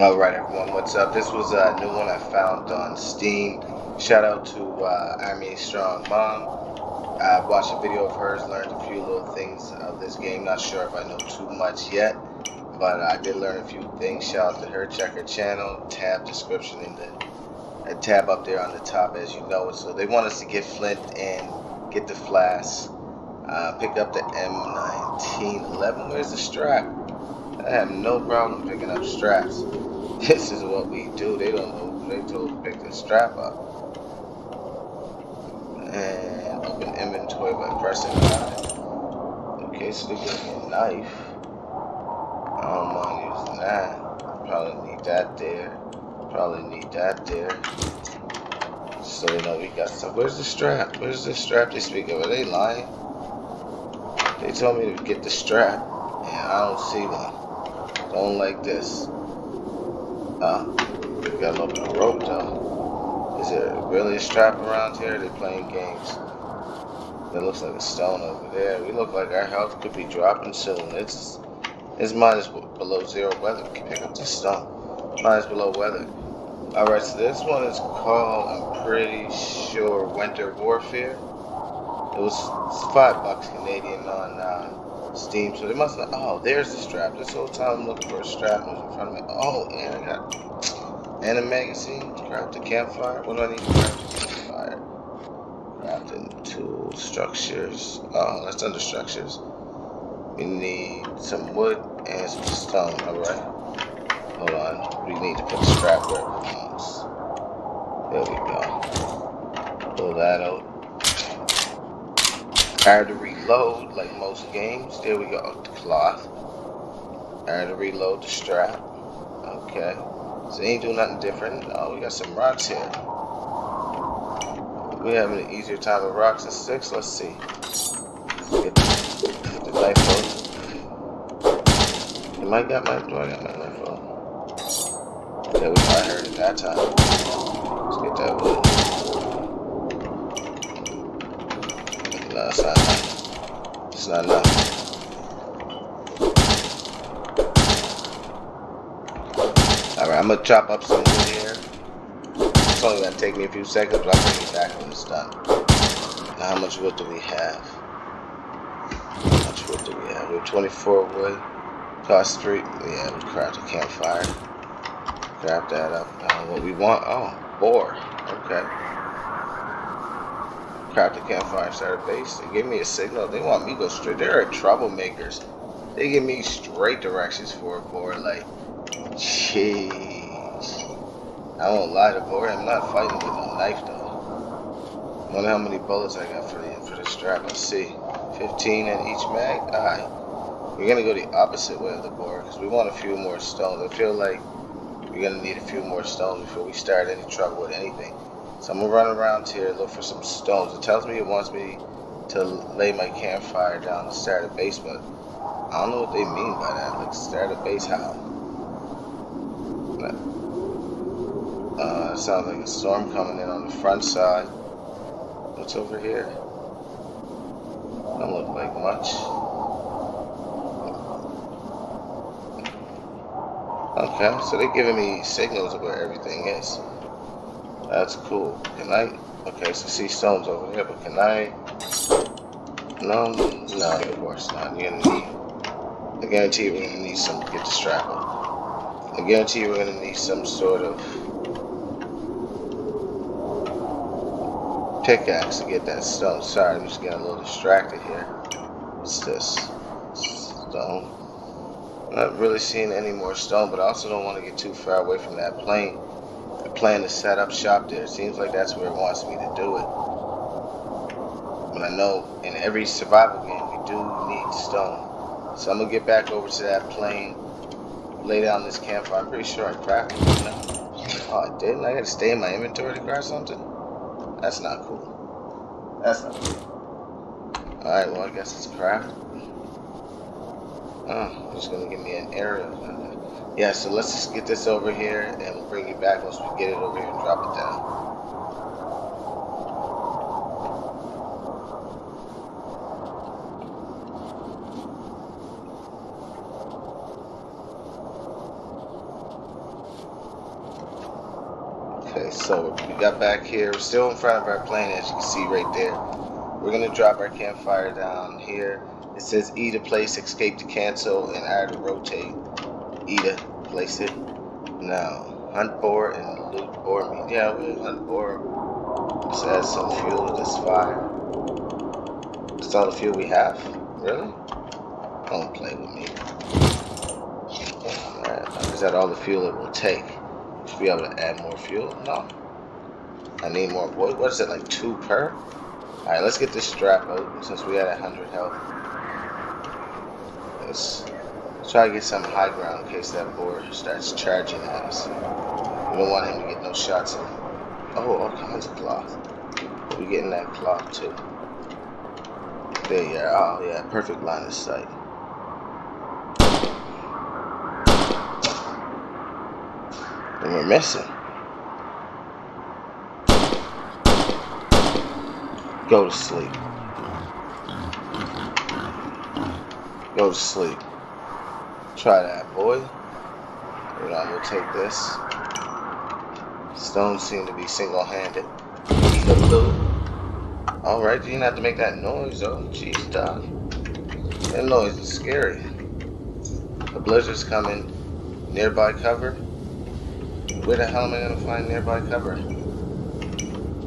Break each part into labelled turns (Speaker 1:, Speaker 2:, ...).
Speaker 1: Alright everyone, what's up? This was a new one I found on Steam. Shout out to Army Strong Mom. I watched a video of hers, learned a few little things of this game. Not sure if I know too much yet, but I did learn a few things. Shout out to her, check her channel, tab description in the tab up there on the top as you know it. So they want us to get Flint and get the flask. Pick up the M1911. Where's the strap? I have no problem picking up straps. This is what we do. They don't know. They told to pick the strap up. And open inventory by pressing I. Okay, so they give me a knife. I don't mind using that. Probably need that there. Probably need that there. So they know we got stuff. Where's the strap? Where's the strap they speak of? Are they lying? They told me to get the strap. And I don't see one. Don't like this. We got a little bit of rope though. Is there really a strap around here? They're playing games. That looks like a stone over there. We look like our health could be dropping soon. It's minus below zero weather. We can pick up this stone. Minus below weather. Alright, so this one is called, I'm pretty sure, Winterwarfare. It was $5 Canadian on Steam, so they must not. Oh, there's the strap. This whole time I'm looking for a strap was in front of me. Oh, and I got and a magazine. Grab the campfire. What do I need to grab the campfire? Crafting tool structures. Oh, that's under structures. We need some wood and some stone. Alright. Hold on. We need to put the strap where it belongs. There we go. Pull that out. I had to reload like most games. There we go. The cloth. I had to reload the strap. Okay. So they ain't doing nothing different. Oh, we got some rocks here. We're having an easier time with rocks than sticks. Let's see. Get the knife out. Do I got my knife out? Yeah, we probably heard it that time. Let's get that wood. No, it's not enough. It's not enough. Alright, I'm gonna chop up some wood here. It's only gonna take me a few seconds, but I'll bring it back when it's done. Now, how much wood do we have? How much wood do we have? We have 24 wood. Cost 3. Yeah, we craft a campfire. Grab that up. What we want? Oh, boar. Okay. Craft a campfire, start a base. They give me a signal. They want me to go straight. They're troublemakers. They give me straight directions for a boar. Like, jeez. I won't lie to boar. I'm not fighting with a knife though. I wonder how many bullets I got for the strap. Let's see. 15 in each mag. Alright. We're gonna go the opposite way of the boar because we want a few more stones. I feel like we're gonna need a few more stones before we start any trouble with anything. So I'm gonna run around here, look for some stones. It tells me it wants me to lay my campfire down to start a base, but I don't know what they mean by that. Like, start a base how? It sounds like a storm coming in on the front side. What's over here? Don't look like much. Okay, so they're giving me signals of where everything is. That's cool. Can I? Okay, so see stones over here, but can I? No, of course not. You're gonna need. I guarantee you we're gonna need some. Get the strap up. I guarantee you we're gonna need some sort of pickaxe to get that stone. Sorry, I'm just getting a little distracted here. What's this? Stone. I'm not really seeing any more stone, but I also don't want to get too far away from that plane. I plan to set up shop there. It seems like that's where it wants me to do it. But I know in every survival game we do need stone. So I'm going to get back over to that plane, lay down this campfire. I'm pretty sure I crafted it now. Oh, I didn't? I got to stay in my inventory to craft something? That's not cool. That's not cool. Alright, well I guess it's craft. Oh, it's going to give me an area. Yeah, so let's just get this over here and we'll bring you back once we get it over here and drop it down. Okay, so we got back here. We're still in front of our plane, as you can see right there. We're gonna drop our campfire down here. It says E to place, escape to cancel, and R to rotate. E to place it. Now, hunt boar and loot boar meat. Yeah, we'll hunt boar. Let's add some fuel to this fire. That's all the fuel we have? Really? Don't play with me. Alright, is that all the fuel it will take? Should be able to add more fuel? No. I need more. What is it, like 2 per? Alright, let's get this strap out since we had 100 health. Let's try to get some high ground in case that boar starts charging at us. We don't want him to get no shots in. Oh, all kinds of cloth. We're getting that cloth too. There you are. Oh yeah, perfect line of sight. And we're missing. Go to sleep. Go to sleep. Try that, boy. Hold on, we'll take this. Stones seem to be single-handed. Alright, you didn't have to make that noise, though. Jeez, dog. That noise is scary. The blizzard's coming. Nearby cover? Where the hell am I going to find nearby cover?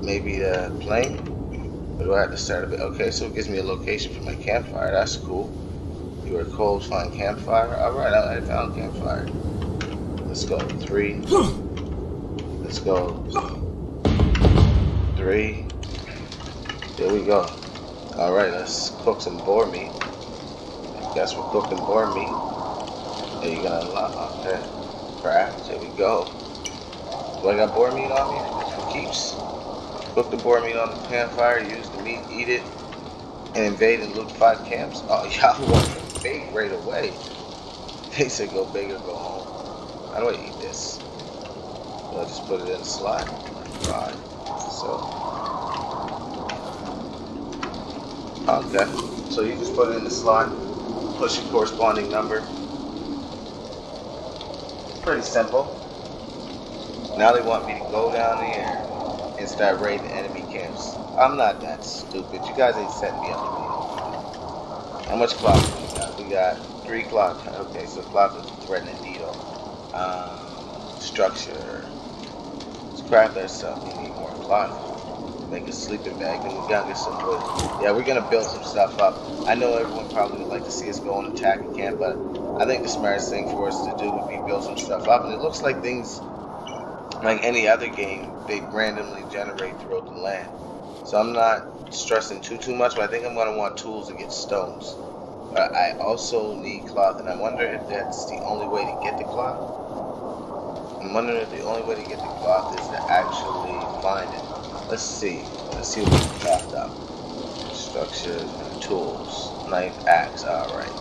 Speaker 1: Maybe the plane? Or do I have to start a bit? Okay, so it gives me a location for my campfire. That's cool. You are cold, find campfire. Alright, I found campfire. Let's go. 3. Let's go. 3. There we go. Alright, let's cook some boar meat. Guess we're cooking boar meat. Are you gonna unlock? Okay. Craft. There we go. Do I got boar meat on me? For keeps. Cook the boar meat on the campfire, use the meat, eat it, and invade and loot 5 camps. Oh, y'all want big right away. They said go big or go home. How do I eat this? Do I just put it in the slot? Fine. Okay. So you just put it in the slot, push your corresponding number. Pretty simple. Now they want me to go down there and start raiding enemy camps. I'm not that stupid. You guys ain't setting me up to be. How much cloth do we got? We got 3 cloth. Okay, so cloth is thread and needle. Structure. Let's craft that stuff. We need more cloth. Make a sleeping bag. Then we gotta get some wood. Yeah, we're gonna build some stuff up. I know everyone probably would like to see us go and attack a camp, but I think the smartest thing for us to do would be build some stuff up. And it looks like things, like any other game, they randomly generate throughout the land. So I'm not stressing too much, but I think I'm gonna want tools to get stones. But I also need cloth, and I wonder if that's the only way to get the cloth. I'm wondering if the only way to get the cloth is to actually find it. Let's see what we can craft up. Structures and tools. Knife, axe, alright.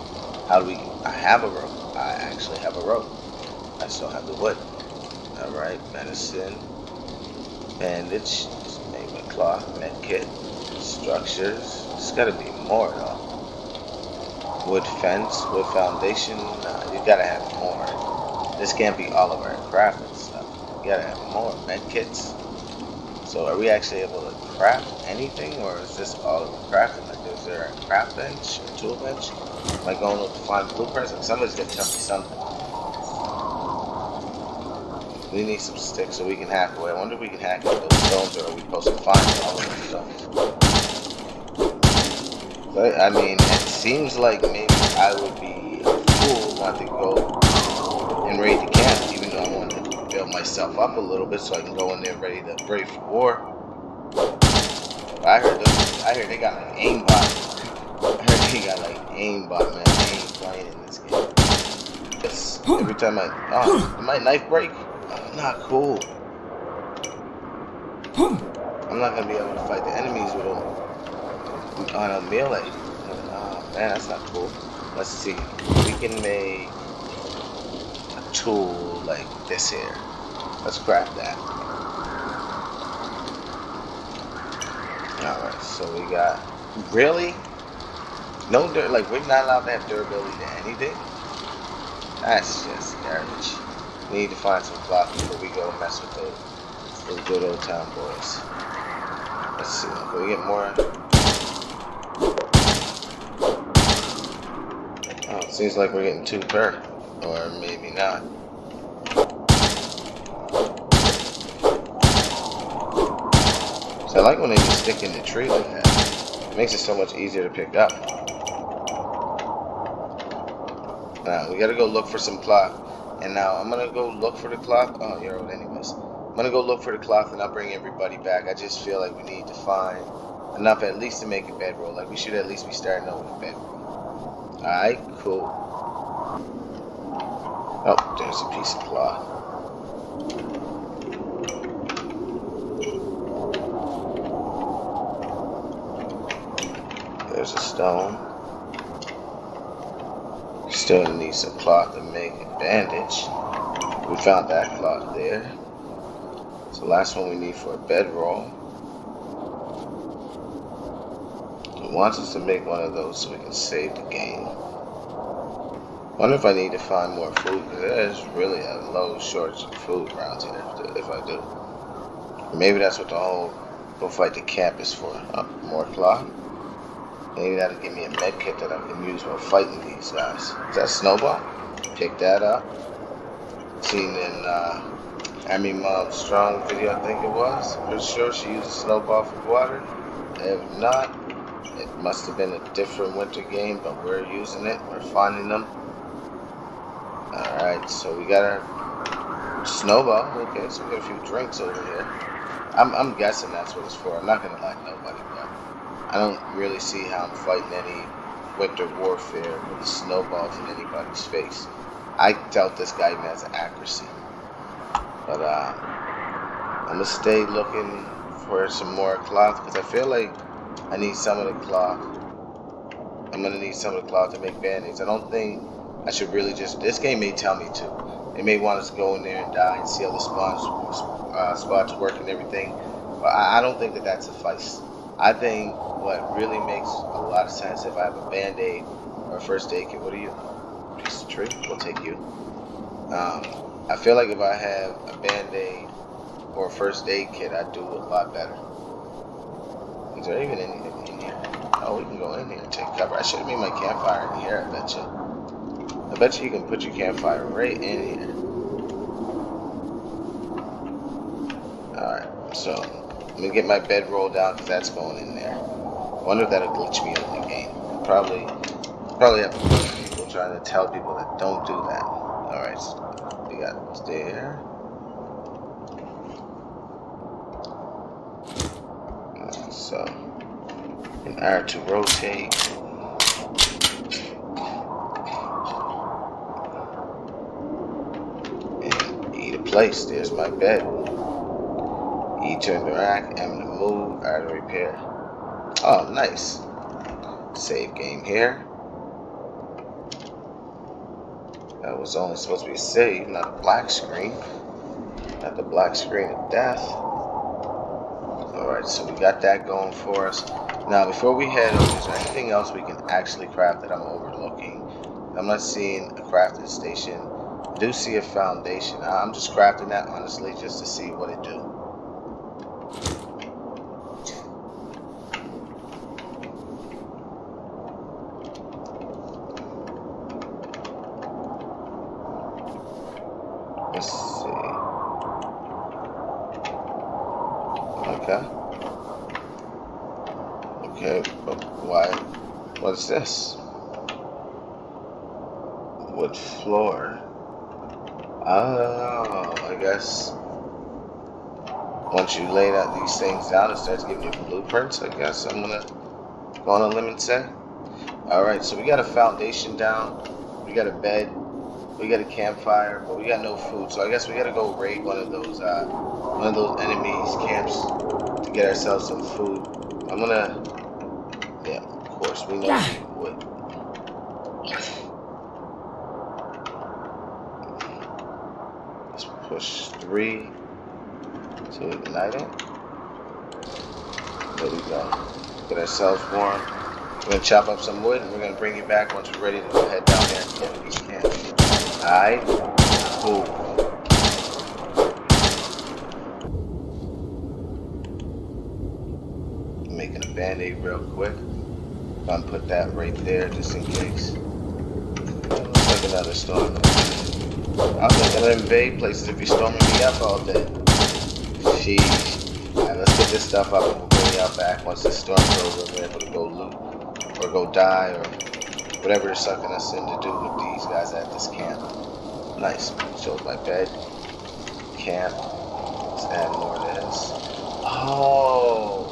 Speaker 1: How do we, I have a rope. I actually have a rope. I still have the wood. Alright, medicine. Bandage. Maybe cloth, medkit. Structures. There's gotta be more though. Wood fence, wood foundation. Nah, you gotta have more. This can't be all of our crafting stuff. You gotta have more. Medkits. So are we actually able to craft anything, or is this all of the crafting? Like, is there a craft bench, a tool bench? Am I going to find blueprints? Like, somebody's gonna tell me something. We need some sticks so we can hack away. I wonder if we can hack into those stones, or are we supposed to find all of the stuff? But, I mean, it seems like maybe I would be a fool not to go and raid the camp, even though I want to build myself up a little bit so I can go in there ready to brave for war. I heard they got like aimbot. I heard they got like aimbot, man. I ain't playing in this game. Just every time did my knife break? Oh, not cool. I'm not gonna be able to fight the enemies with them on a melee. Oh man, that's not cool. Let's see. We can make a tool like this here. Let's craft that. Alright, so we got, really? No like we're not allowed to have durability to anything? That's just garbage. We need to find some cloth before we go mess with those good old town boys. Let's see, can we get more? Oh, it seems like we're getting 2 per, or maybe not. So I like when they just stick in the tree like that. It makes it so much easier to pick up. Now we gotta go look for some cloth. And now I'm gonna go look for the cloth. Oh, you're out anyways. I'm gonna go look for the cloth and I'll bring everybody back. I just feel like we need to find enough at least to make a bedroll. Like we should at least be starting out with a bedroll. Alright, cool. Oh, there's a piece of cloth. There's a stone. Still need some cloth to make a bandage. We found that cloth there. It's the last one we need for a bedroll. It wants us to make one of those so we can save the game. Wonder if I need to find more food, because there's really a low shortage of food around here if I do. Maybe that's what the whole go fight the camp is for. More cloth. Maybe that'll give me a med kit that I can use while fighting these guys. Is that Snowball? Pick that up. Seen in Amy Mom's Strong video, I think it was. Pretty sure she used a snowball for water. If not, it must have been a different winter game, but we're using it. We're finding them. Alright, so we got our snowball. Okay, so we got a few drinks over here. I'm guessing that's what it's for. I'm not gonna lie to nobody, but I don't really see how I'm fighting any winter warfare with the snowballs in anybody's face. I doubt this guy even has accuracy. But I'm gonna stay looking for some more cloth because I feel like I need some of the cloth. I'm gonna need some of the cloth to make band-aids. I don't think I should really just. This game may tell me to. They may want us to go in there and die and see how the spots work and everything. But I don't think that that suffices. I think what really makes a lot of sense if I have a band-aid or a first aid kit. What are you? Piece of tree? We'll take you. I feel like if I have a band-aid or a first aid kit, I'd do a lot better. Is there even anything in here? Oh, we can go in here and take cover. I should have made my campfire in here, I bet you. I bet you can put your campfire right in here. Alright, so I'm going to get my bedroll down because that's going in there. I wonder if that'll glitch me out of the game. Probably have a bunch of people trying to tell people that don't do that. Alright, so we got there. So, an R to rotate. And E to place. There's my bed. E to interact, M to move, R to repair. Oh, nice. Save game here. That was only supposed to be saved, not a black screen. Not the black screen of death. Alright, so we got that going for us. Now, before we head over, is there anything else we can actually craft that I'm overlooking? I'm not seeing a crafting station. I do see a foundation. I'm just crafting that, honestly, just to see what it do. Let's see. Okay, but why? What's this? Wood floor. Oh, I guess once you lay out these things down, it starts giving you blueprints. I guess I'm gonna go on a limb and say. All right, so we got a foundation down. We got a bed. We got a campfire, but we got no food. So I guess we gotta go raid one of those enemies' camps to get ourselves some food. I'm gonna, yeah, of course we know wood. Let's push 3 to ignite it. There we go. Get ourselves warm. We're gonna chop up some wood, and we're gonna bring you back once we're ready to go head down there and get these camps. Alright, cool. making a band-aid real quick. I'm gonna put that right there just in case. Looks like another storm. I'm not gonna invade places if you're storming me up all day. Sheesh. Alright, let's get this stuff up and we'll bring y'all back once this storm's over and we're able to go loot or go die or whatever they're sucking us in to do with these guys at this camp. Nice. Shows my bed. Camp. Let's add more of this. Oh.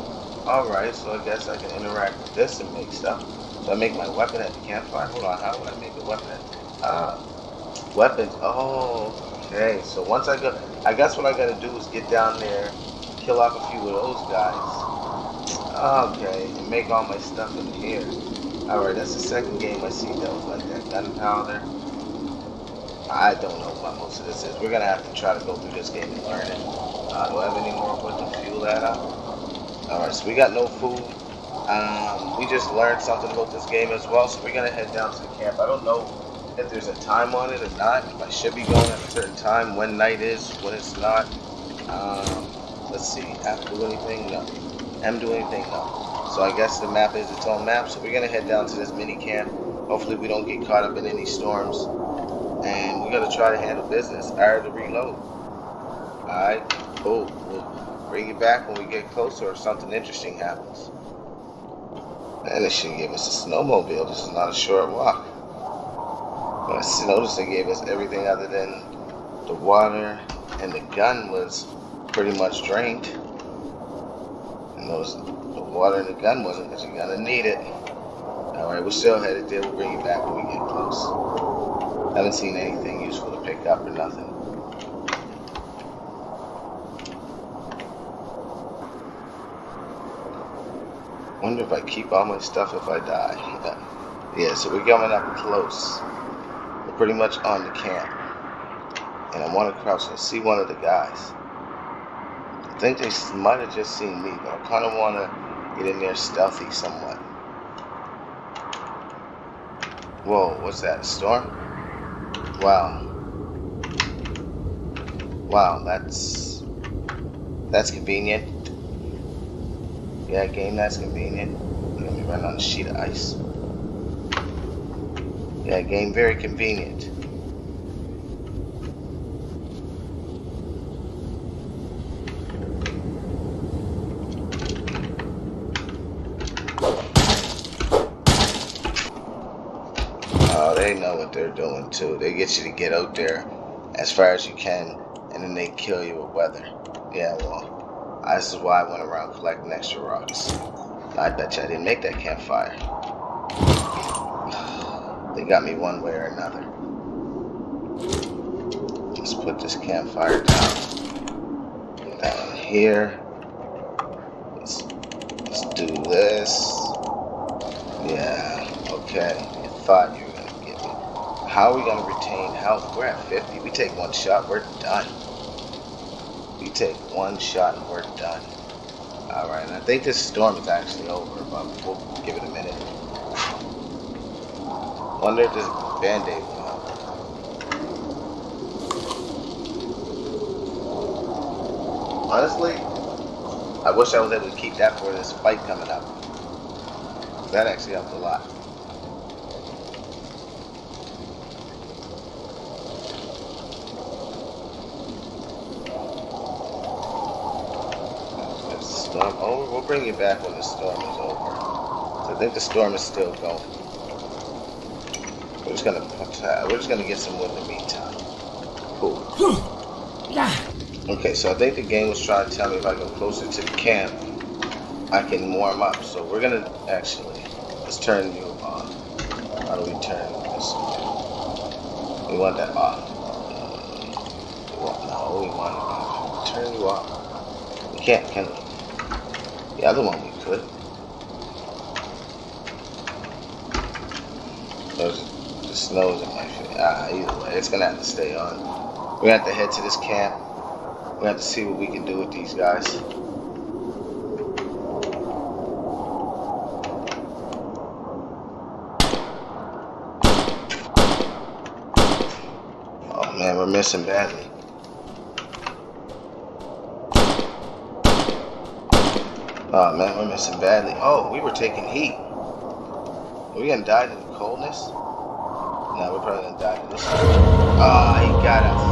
Speaker 1: Alright, so I guess I can interact with this and make stuff. So I make my weapon at the campfire. Hold on, how would I make a weapon at weapons? Oh, okay. So once I guess what I gotta do is get down there, kill off a few of those guys. Okay, and make all my stuff in here. Alright, that's the second game I see that was like that. Gunpowder. I don't know what most of this is. We're gonna have to try to go through this game and learn it. Do I have any more wood to fuel that up? Alright, so we got no food. We just learned something about this game as well, so we're gonna head down to the camp. I don't know if there's a time on it or not. If I should be going at a certain time, when night is, when it's not. Let's see, have to do anything? No. M do anything? No. So I guess the map is its own map, so we're gonna head down to this mini camp. Hopefully we don't get caught up in any storms. And we're gonna try to handle business. R to reload. Alright, cool. We'll bring you back when we get closer or something interesting happens. And it should give us a snowmobile. This is not a short walk. But I noticed they gave us everything other than the water, and the gun was pretty much drained. And the water and the gun wasn't, because you're gonna need it. Alright, we're still headed there. We'll bring you back when we get close. Haven't seen anything useful to pick up or nothing. Wonder if I keep all my stuff if I die. Yeah, so we're coming up close. We're pretty much on the camp. And I want to crouch and see one of the guys. I think they might have just seen me, but I kind of want to get in there stealthy somewhat. Whoa, what's that, a storm? Wow. Wow, that's convenient. Yeah, game, that's convenient. Let me run on a sheet of ice. Yeah, game, very convenient. Oh, they know what they're doing too. They get you to get out there as far as you can, and then they kill you with weather. Yeah, well, this is why I went around collecting extra rocks. I bet you I didn't make that campfire. They got me one way or another. Let's put this campfire down here. Let's do this. Yeah, okay. I thought you were gonna get me. How are we gonna retain health? We're at 50. We take one shot, we're done. We take one shot and we're done. Alright, and I think this storm is actually over, but we'll give it a minute. Wonder if this band-aid will help. Honestly, I wish I was able to keep that for this fight coming up. That actually helped a lot. Storm over. We'll bring you back when the storm is over. So I think the storm is still going. We're just gonna get some wood in the meantime. Cool. Okay, so I think the game was trying to tell me if I go closer to the camp, I can warm up. So we're gonna actually, let's turn you on. How do we turn this on? We want that off. No, we want to turn you off. We can't, can we? The other one we could. The snow's in my face. Either way, it's gonna have to stay on. We're gonna have to head to this camp. We're gonna have to see what we can do with these guys. Oh man, we're missing badly. Oh man, we're missing badly. Oh, we were taking heat. Are we gonna die to the coldness? No, we're probably gonna die to this. Oh, he got us.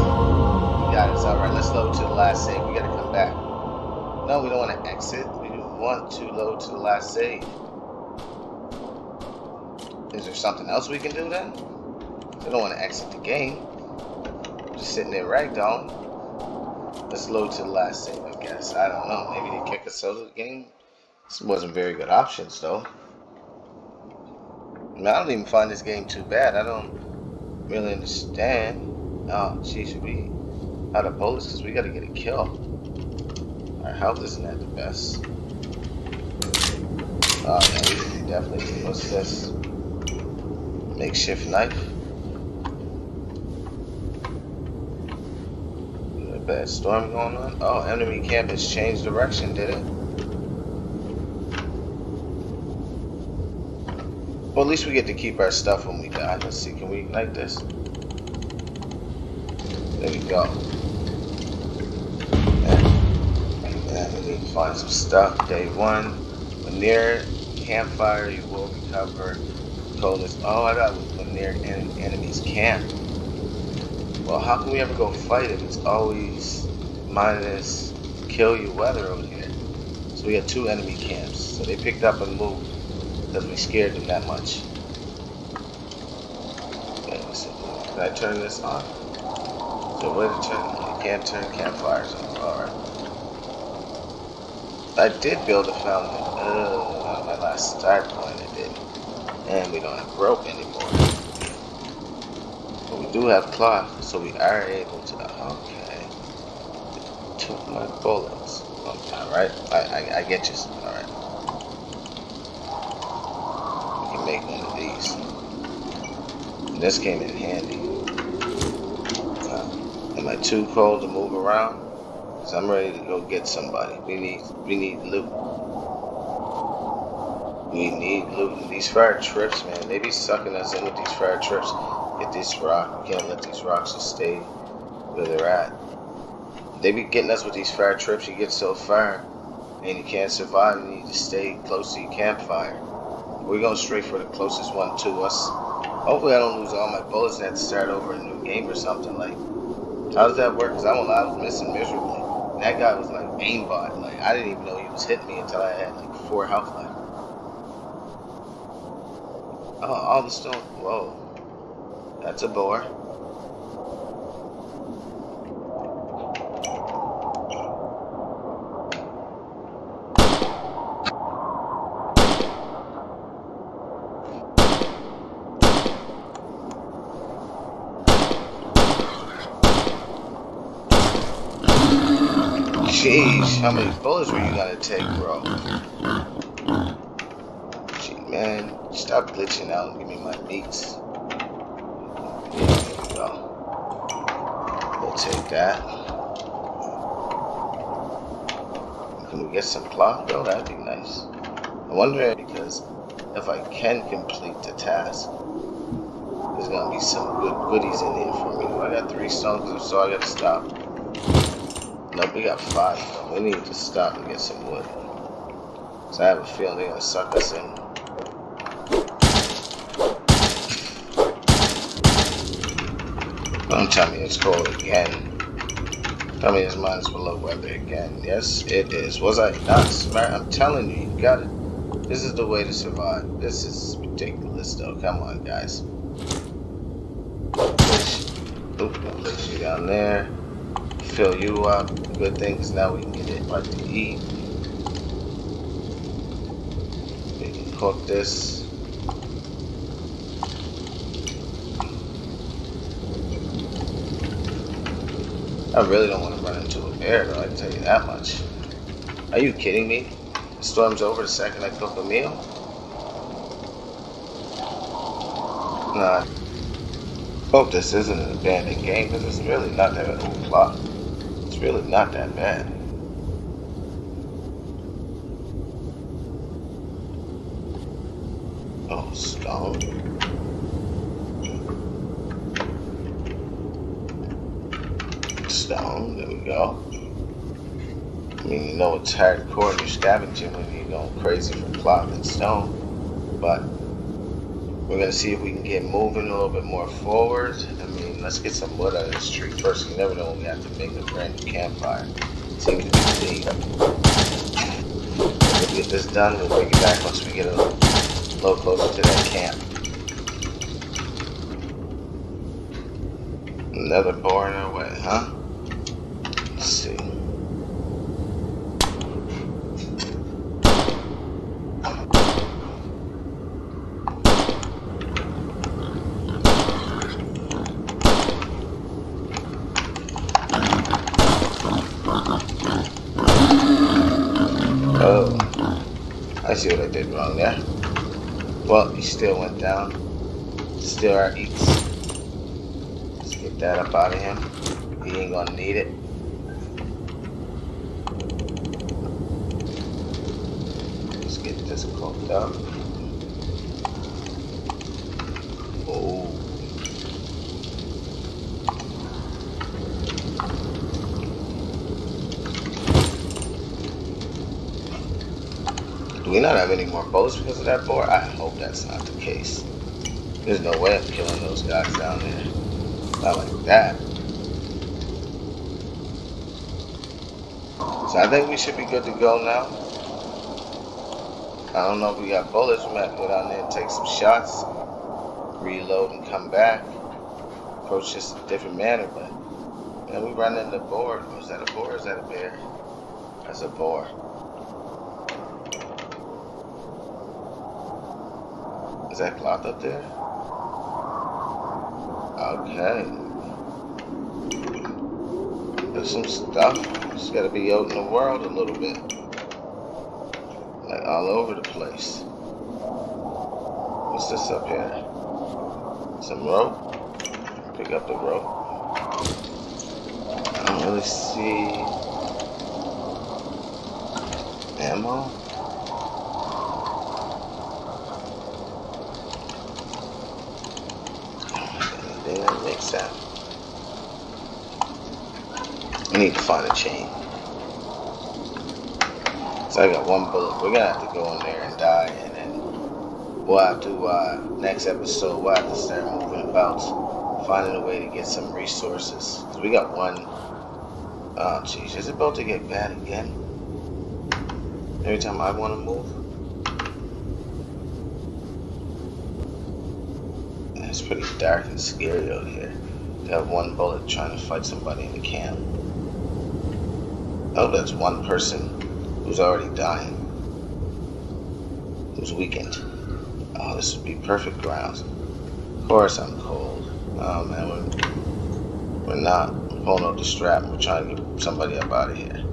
Speaker 1: He got us. Alright, let's load to the last save. We gotta come back. No, we don't want to exit. We want to load to the last save. Is there something else we can do then? I don't want to exit the game. Just sitting there ragdolling. Let's load to the last save, I guess. I don't know. Maybe they kick us out of the game. This wasn't very good options, though. I mean, I don't even find this game too bad. I don't really understand. Oh, jeez, we out of bullets because we got to get a kill. Our health isn't at the best. Oh, yeah, we definitely. What's this? Makeshift knife. A bad storm going on. Oh, enemy camp has changed direction, did it? Well, at least we get to keep our stuff when we die. Let's see, can we ignite this? There we go. And we need to find some stuff. Day 1. When near campfire, you will recover coldness. Oh, I got when near enemy's camp. Well, how can we ever go fight if it's always minus kill you weather over here? So we had 2 enemy camps. So they picked up and moved because we scared them that much. Okay, so can I turn this on? So where to turn? You can't turn campfires on. Alright. I did build a fountain. On my last start point I did. And we don't have rope anymore. But we do have cloth, so we are able to. Okay. It took my bullets. Okay, alright. I get you. Alright. We can make one of these. And this came in handy. Am I too cold to move around? Cause I'm ready to go get somebody. We need loot. We need loot. And these fire trips, man, they be sucking us in with these fire trips. Get this rock. We can't let these rocks just stay where they're at. They be getting us with these fire trips. You get so far and you can't survive. You need to stay close to your campfire. We're going straight for the closest one to us. Hopefully I don't lose all my bullets and have to start over a new game or something. Like, how does that work? Because I was missing miserably. And that guy was like aimbot. Like, I didn't even know he was hitting me until I had like 4 health left. Oh, all the stone. Whoa. That's a boar. Jeez, how many bullets were you gonna take, bro? Gee, man, stop glitching out and give me my meats. Yeah, there we go. We'll take that. Can we get some cloth, though? That'd be nice. I wonder because if I can complete the task, there's gonna be some good goodies in here for me. I got 3 stones, so I gotta stop. Nope, we got 5 though. We need to stop and get some wood. So I have a feeling they're gonna suck us in. Don't tell me it's cold again. Tell me it's minus below weather again. Yes, it is. Was I not smart? I'm telling you, you got it. This is the way to survive. This is ridiculous though. Come on, guys. Oop, I'll place you down there. Fill you up. Good thing is now we can get it right to eat. We can cook this. I really don't want to run into a bear though, I can tell you that much. Are you kidding me? The storm's over the second I cook a meal? Nah. Hope this isn't an abandoned game because it's really not that bad. It's really not that bad. Oh, stone. Stone, there we go. I mean, you know it's hardcore and you're scavenging when you're going crazy for cloth and stone. But we're gonna see if we can get moving a little bit more forward. I mean, let's get some wood out of this tree first. You never know when we have to make a brand new campfire. Seems to be the need. We'll get this done. We'll bring it back once we get a little closer to that camp. Another boar in our way, huh? Let's see. Oh, I see what I did wrong there. Well, he still went down. Still our eats. Let's get that up out of him. He ain't gonna need it. Let's get this cooked up. Oh. Do we not have any more bullets because of that boar? I hope that's not the case. There's no way I'm killing those guys down there. Not like that. So I think we should be good to go now. I don't know if we got bullets. We might have to go down there and take some shots, reload and come back. Approach this in a different manner, but we run into the boar. Oh, is that a boar or is that a bear? That's a boar. Is that cloth up there? Okay. There's some stuff. Just gotta be out in the world a little bit. Like all over the place. What's this up here? Some rope. Pick up the rope. I don't really see ammo. Anything that makes sense. I need to find a chain. So I got one bullet. We're gonna have to go in there and die, and then we'll have to, next episode, we'll have to start moving about, finding a way to get some resources. So we got one. Oh, jeez, is it about to get bad again? Every time I want to move? It's pretty dark and scary out here. To have one bullet trying to fight somebody in the camp. Oh, that's one person who's already dying. Who's weakened. Oh, this would be perfect grounds. Of course I'm cold. Oh man, we're not pulling out the strap. We're trying to get somebody up out of here.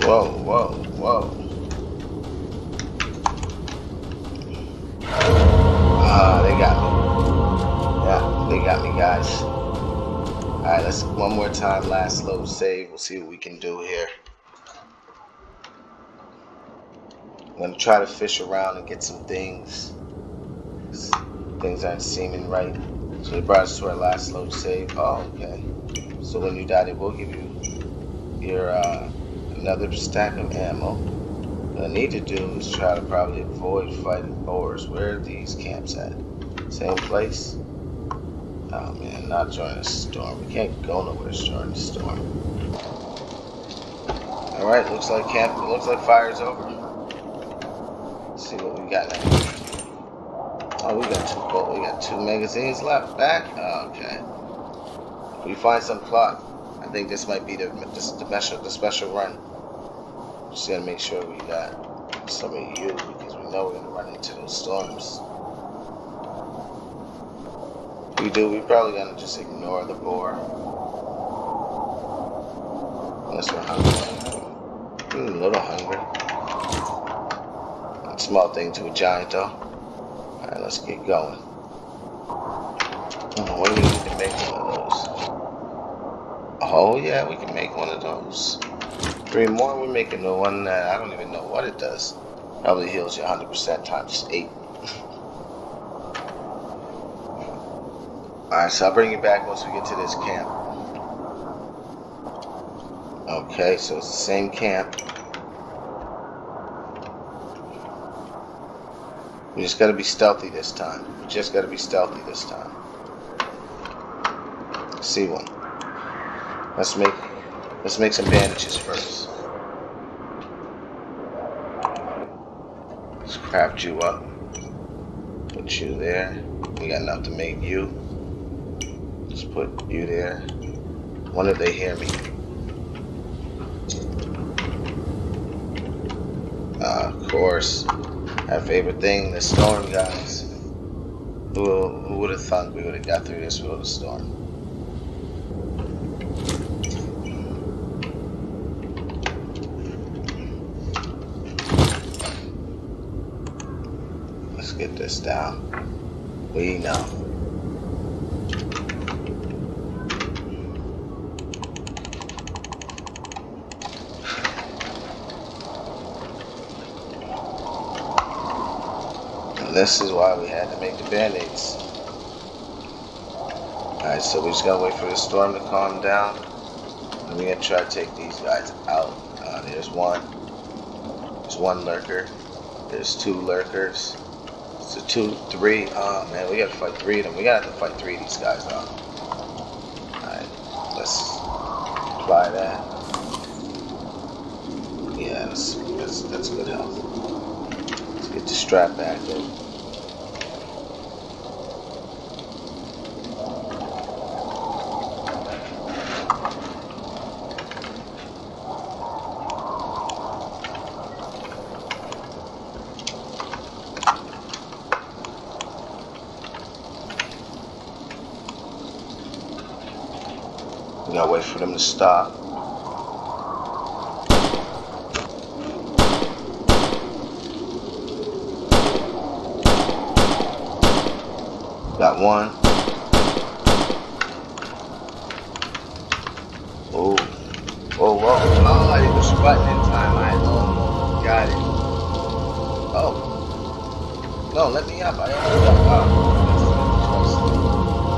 Speaker 1: Whoa, whoa, whoa. They got me. Yeah, they got me, guys. Alright, let's one more time, last load save. We'll see what we can do here. I'm gonna try to fish around and get some things. Things aren't seeming right. So they brought us to our last load save. Oh, okay. So when you die, they will give you your another stack of ammo. What I need to do is try to probably avoid fighting boars. Where are these camps at? Same place? Oh man, not during a storm. We can't go nowhere during a storm. Alright, looks like fire's over. Let's see what we got now. Oh, we got two magazines left back. Oh, okay. If we find some cloth, I think this might be the special run. Just gotta make sure we got some of you because we know we're gonna run into those storms. If we do, we're probably gonna just ignore the boar. Unless we're hungry. We're a little hungry. A small thing to a giant though. Alright, let's get going. What do we need to make one of those? Oh yeah, we can make one of those. 3 more, we're making the one that I don't even know what it does. Probably heals you 100% times 8. Alright, so I'll bring you back once we get to this camp. Okay, so it's the same camp. We just gotta be stealthy this time. See one. Let's make some bandages first. Let's craft you up. Put you there. We got enough to make you. Let's put you there. Wonder if they hear me. Of course. Our favorite thing, the storm, guys. Who would have thought we would have got through this without a storm? Let's get this down. We know. And this is why we had to make the band-aids. Alright, so we just gotta wait for the storm to calm down. And we're gonna try to take these guys out. There's one. There's one lurker. There's two lurkers. So 2, 3. Oh man, we gotta fight 3 of them. We gotta have to fight 3 of these guys now. Alright, let's apply that. Yeah, that's good health. Let's get the strap back in. We gotta wait for them to stop. Got one. Oh. Whoa, whoa. Oh, I didn't push the button in time. I almost got it. Oh. No, let me up. I almost got up.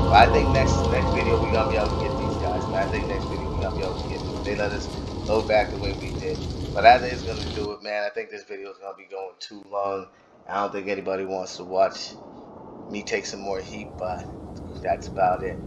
Speaker 1: But I think next video we're gonna be able to get these guys. Man, I think next video we're gonna be able to get them. They let us load back the way we did. But that is gonna do it, man. I think this video is gonna be going too long. I don't think anybody wants to watch me take some more heat, but that's about it.